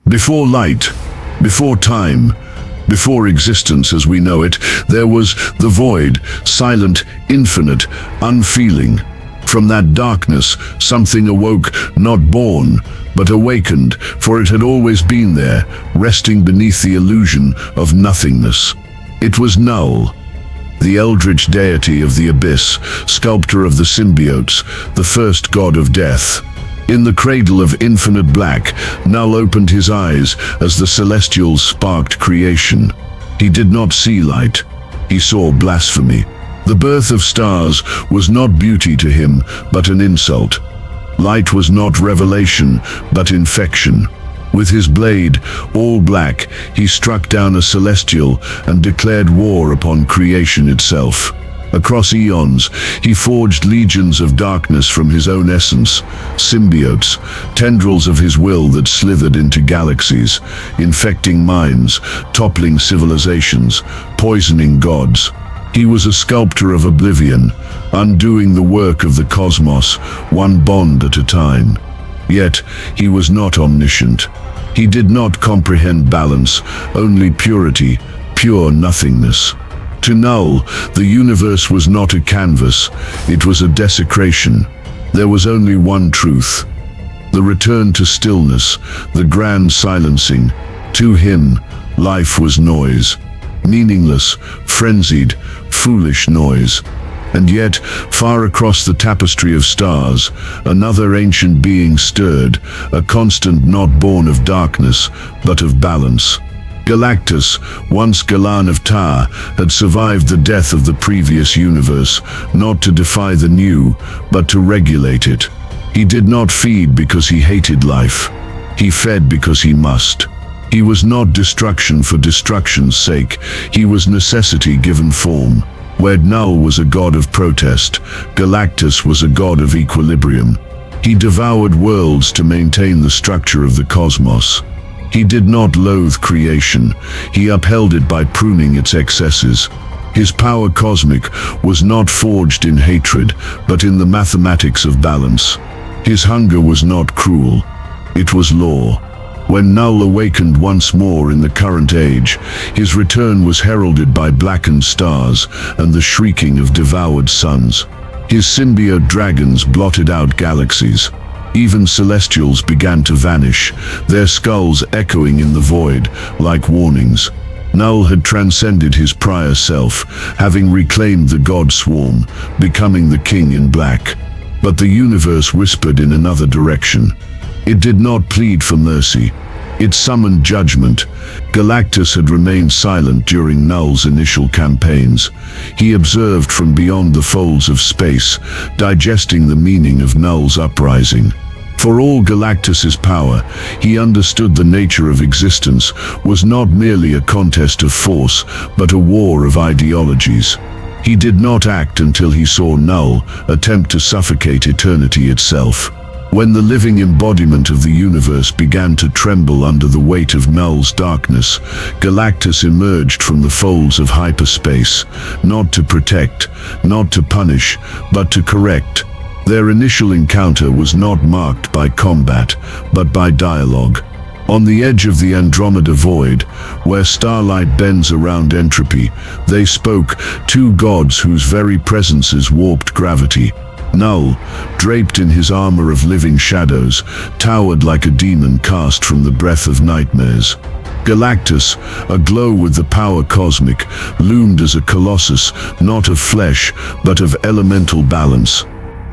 Before light, before time, before existence as we know it, there was the void, silent, infinite, unfeeling. From that darkness, something awoke, not born, but awakened, for it had always been there, resting beneath the illusion of nothingness. It was Knull, the eldritch deity of the abyss, sculptor of the symbiotes, the first god of death. In the cradle of infinite black, Knull opened his eyes as the celestials sparked creation. He did not see light. He saw blasphemy. The birth of stars was not beauty to him, but an insult. Light was not revelation, but infection. With his blade, all black, he struck down a celestial and declared war upon creation itself. Across eons, he forged legions of darkness from his own essence, symbiotes, tendrils of his will that slithered into galaxies, infecting minds, toppling civilizations, poisoning gods. He was a sculptor of oblivion, undoing the work of the cosmos, one bond at a time. Yet, he was not omniscient. He did not comprehend balance, only purity, pure nothingness. To Knull, the universe was not a canvas, it was a desecration. There was only one truth. The return to stillness, the grand silencing. To him, life was noise. Meaningless, frenzied, foolish noise. And yet, far across the tapestry of stars, another ancient being stirred, a constant not born of darkness, but of balance. Galactus, once Galan of Tar, had survived the death of the previous universe, not to defy the new, but to regulate it. He did not feed because he hated life. He fed because he must. He was not destruction for destruction's sake. He was necessity given form. Where Knull was a god of protest, Galactus was a god of equilibrium. He devoured worlds to maintain the structure of the cosmos. He did not loathe creation, he upheld it by pruning its excesses. His power cosmic was not forged in hatred, but in the mathematics of balance. His hunger was not cruel, it was law. When Knull awakened once more in the current age, his return was heralded by blackened stars and the shrieking of devoured suns. His symbiote dragons blotted out galaxies. Even celestials began to vanish, their skulls echoing in the void, like warnings. Knull had transcended his prior self, having reclaimed the god swarm, becoming the king in black. But the universe whispered in another direction. It did not plead for mercy. It summoned judgment. Galactus had remained silent during Knull's initial campaigns. He observed from beyond the folds of space, digesting the meaning of Knull's uprising. For all Galactus's power, he understood the nature of existence was not merely a contest of force, but a war of ideologies. He did not act until he saw Knull attempt to suffocate eternity itself. When the living embodiment of the universe began to tremble under the weight of Knull's darkness, Galactus emerged from the folds of hyperspace, not to protect, not to punish, but to correct. Their initial encounter was not marked by combat, but by dialogue. On the edge of the Andromeda void, where starlight bends around entropy, they spoke, two gods whose very presences warped gravity. Knull, draped in his armor of living shadows, towered like a demon cast from the breath of nightmares. Galactus, aglow with the power cosmic, loomed as a colossus, not of flesh, but of elemental balance.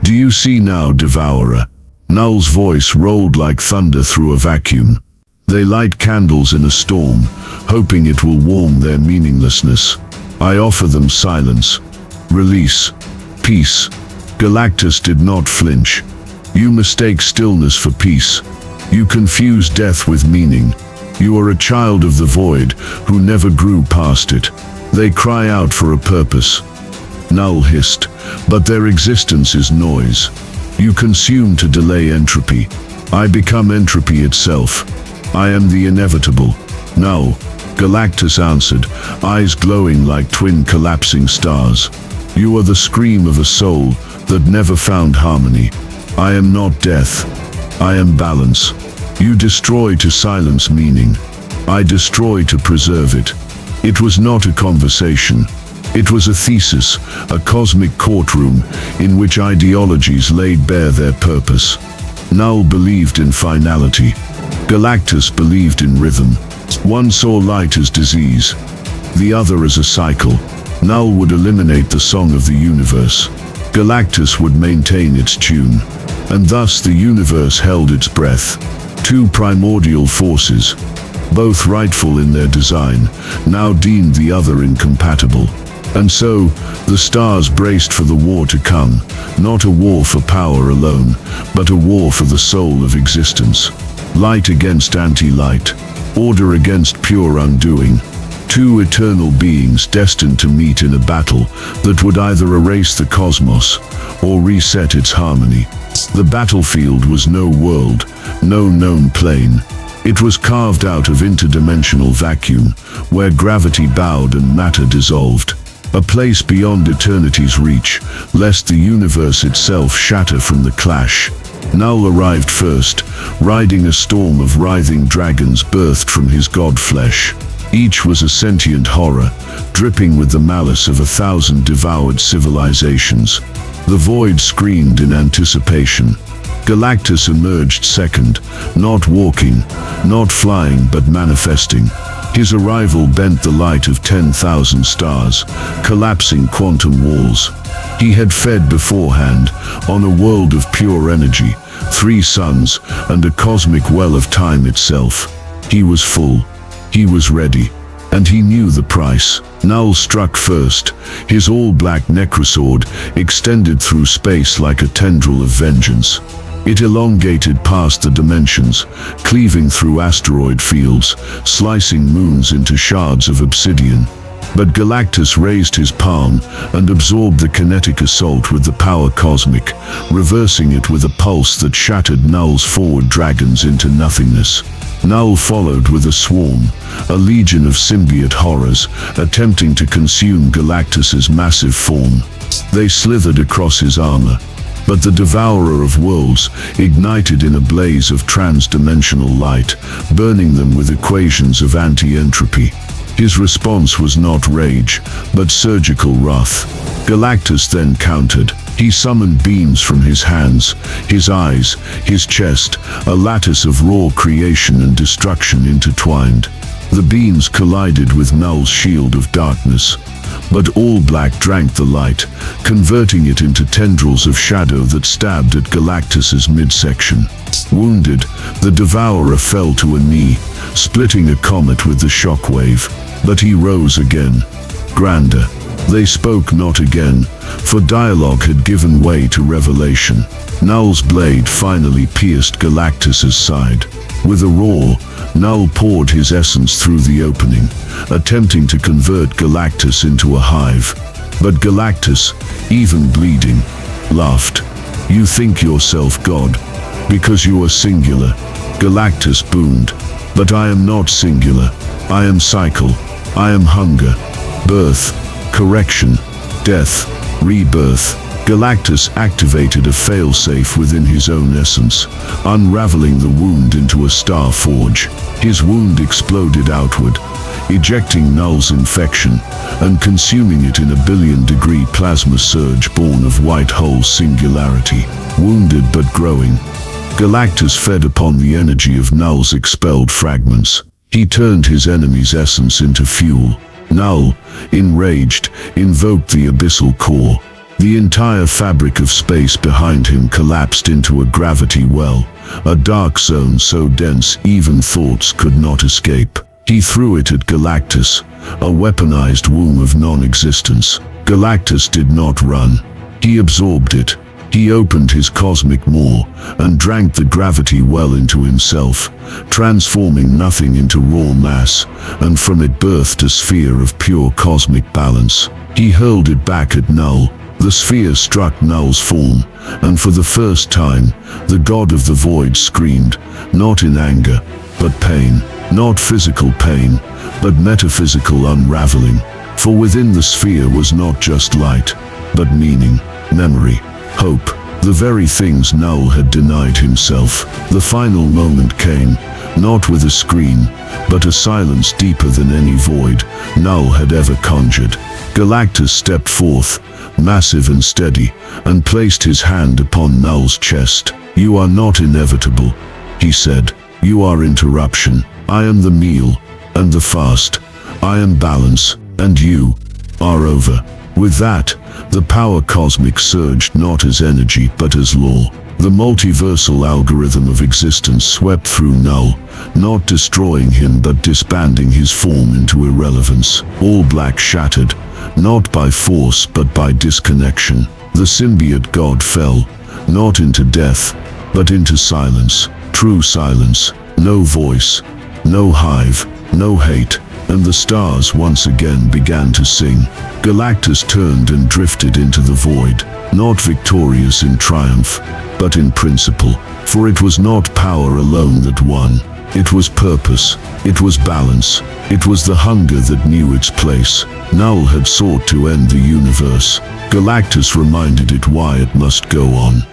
"Do you see now, Devourer?" Knull's voice rolled like thunder through a vacuum. "They light candles in a storm, hoping it will warm their meaninglessness. I offer them silence, release, peace." Galactus did not flinch. "You mistake stillness for peace. You confuse death with meaning. You are a child of the void who never grew past it. They cry out for a purpose." Knull hissed, "But their existence is noise. You consume to delay entropy. I become entropy itself. I am the inevitable." "No," Galactus answered, eyes glowing like twin collapsing stars. "You are the scream of a soul that never found harmony. I am not death. I am balance. You destroy to silence meaning. I destroy to preserve it. It was not a conversation. It was a thesis, a cosmic courtroom in which ideologies laid bare their purpose. Knull believed in finality. Galactus believed in rhythm. One saw light as disease, the other as a cycle. Knull would eliminate the song of the universe. Galactus would maintain its tune. And thus the universe held its breath. Two primordial forces, both rightful in their design, now deemed the other incompatible. And so, the stars braced for the war to come, not a war for power alone, but a war for the soul of existence. Light against anti-light, order against pure undoing. Two eternal beings destined to meet in a battle that would either erase the cosmos or reset its harmony. The battlefield was no world, no known plane. It was carved out of interdimensional vacuum, where gravity bowed and matter dissolved. A place beyond eternity's reach, lest the universe itself shatter from the clash. Knull arrived first, riding a storm of writhing dragons birthed from his god flesh. Each was a sentient horror, dripping with the malice of 1,000 devoured civilizations. The void screamed in anticipation. Galactus emerged second, not walking, not flying, but manifesting. His arrival bent the light of 10,000 stars, collapsing quantum walls. He had fed beforehand, on a world of pure energy, 3 suns, and a cosmic well of time itself. He was full. He was ready. And he knew the price. Knull struck first, his all-black necrosword extended through space like a tendril of vengeance. It elongated past the dimensions, cleaving through asteroid fields, slicing moons into shards of obsidian. But Galactus raised his palm and absorbed the kinetic assault with the power cosmic, reversing it with a pulse that shattered Knull's forward dragons into nothingness. Knull followed with a swarm, a legion of symbiote horrors, attempting to consume Galactus's massive form. They slithered across his armor, but the Devourer of Worlds ignited in a blaze of trans-dimensional light, burning them with equations of anti-entropy. His response was not rage, but surgical wrath. Galactus then countered. He summoned beams from his hands, his eyes, his chest, a lattice of raw creation and destruction intertwined. The beams collided with Knull's shield of darkness, but All-Black drank the light, converting it into tendrils of shadow that stabbed at Galactus's midsection. Wounded, the Devourer fell to a knee, splitting a comet with the shockwave. But he rose again, grander. They spoke not again, for dialogue had given way to revelation. Knull's blade finally pierced Galactus's side. With a roar, Knull poured his essence through the opening, attempting to convert Galactus into a hive. But Galactus, even bleeding, laughed. "You think yourself God, because you are singular." Galactus boomed. "But I am not singular. I am cycle. I am hunger, birth, correction, death, rebirth." Galactus activated a failsafe within his own essence, unraveling the wound into a star forge. His wound exploded outward, ejecting Knull's infection and consuming it in a billion-degree plasma surge born of white hole singularity. Wounded but growing, Galactus fed upon the energy of Knull's expelled fragments. He turned his enemy's essence into fuel. Knull, enraged, invoked the Abyssal core. The entire fabric of space behind him collapsed into a gravity well, a dark zone so dense even thoughts could not escape. He threw it at Galactus, a weaponized womb of non-existence. Galactus did not run. He absorbed it. He opened his cosmic maw and drank the gravity well into himself, transforming nothing into raw mass, and from it birthed a sphere of pure cosmic balance. He hurled it back at Knull. The sphere struck Knull's form, and for the first time, the god of the void screamed, not in anger, but pain. Not physical pain, but metaphysical unraveling. For within the sphere was not just light, but meaning, memory, hope. the very things Knull had denied himself. The final moment came, not with a scream, but a silence deeper than any void Knull had ever conjured. Galactus stepped forth, massive and steady, and placed his hand upon Knull's chest. "You are not inevitable," he said. "You are interruption. I am the meal, and the fast. I am balance, and you are over." With that, the power cosmic surged not as energy but as law. The multiversal algorithm of existence swept through Knull, not destroying him but disbanding his form into irrelevance. All-Black shattered, not by force but by disconnection. The symbiote god fell, not into death, but into silence. True silence. No voice, no hive, no hate, and the stars once again began to sing. Galactus turned and drifted into the void, not victorious in triumph, but in principle. For it was not power alone that won. It was purpose, it was balance, it was the hunger that knew its place. Knull had sought to end the universe. Galactus reminded it why it must go on.